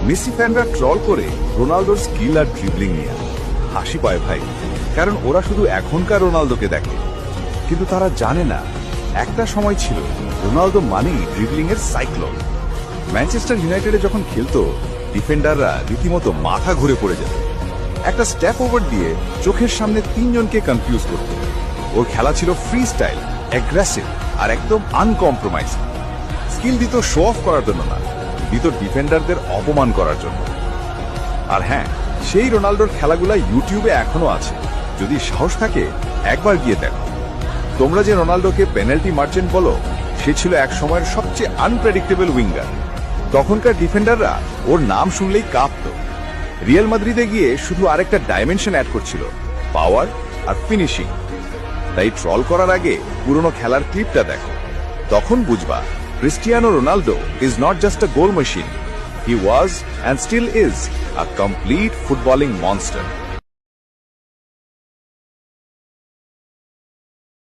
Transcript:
Messi ফ্যানরা troll করে রোনালদোর skill আর dribbling নিয়ে। হাসি পায় ভাই, কারণ ওরা শুধু এখনকার রোনালদোকে দেখে, কিন্তু তারা জানে না একটা সময় ছিল রোনালদো মানেই ড্রিবলিং এর সাইক্লোন। ম্যানচেস্টার ইউনাইটেডে যখন খেলতো, ডিফেন্ডাররা রীতিমতো মাথা ঘুরে পড়ে যেত। একটা স্টেপ ওভার দিয়ে চোখের সামনে তিনজনকে কনফিউজ করত। ওর খেলা ছিল ফ্রি স্টাইল, অ্যাগ্রেসিভ আর একদম আনকম্প্রোমাইজ। স্কিল দিত শো অফ করার জন্য না, দিত ডিফেন্ডারদের অপমান করার জন্য। আর হ্যাঁ, সেই রোনালদোর খেলাগুলা ইউটিউবে এখনো আছে, যদি সাহস থাকে একবার গিয়ে দেখো। তোমরা যে রোনালদোকে পেনাল্টি মার্চেন্ট বলো, সে ছিল এক সময়ের সবচেয়ে আনপ্রেডিক্টেবল উইঙ্গার। তখনকার ডিফেন্ডাররা ওর নাম শুনলেই কাঁপত। রিয়াল মাদ্রিদে গিয়ে শুধু আরেকটা ডাইমেনশন অ্যাড করছিল, পাওয়ার আর ফিনিশিং। তাই ট্রল করার আগে পুরনো খেলার ক্লিপটা দেখো, তখন বুঝবা Cristiano Ronaldo is not just a goal machine, he was and still is a complete footballing monster.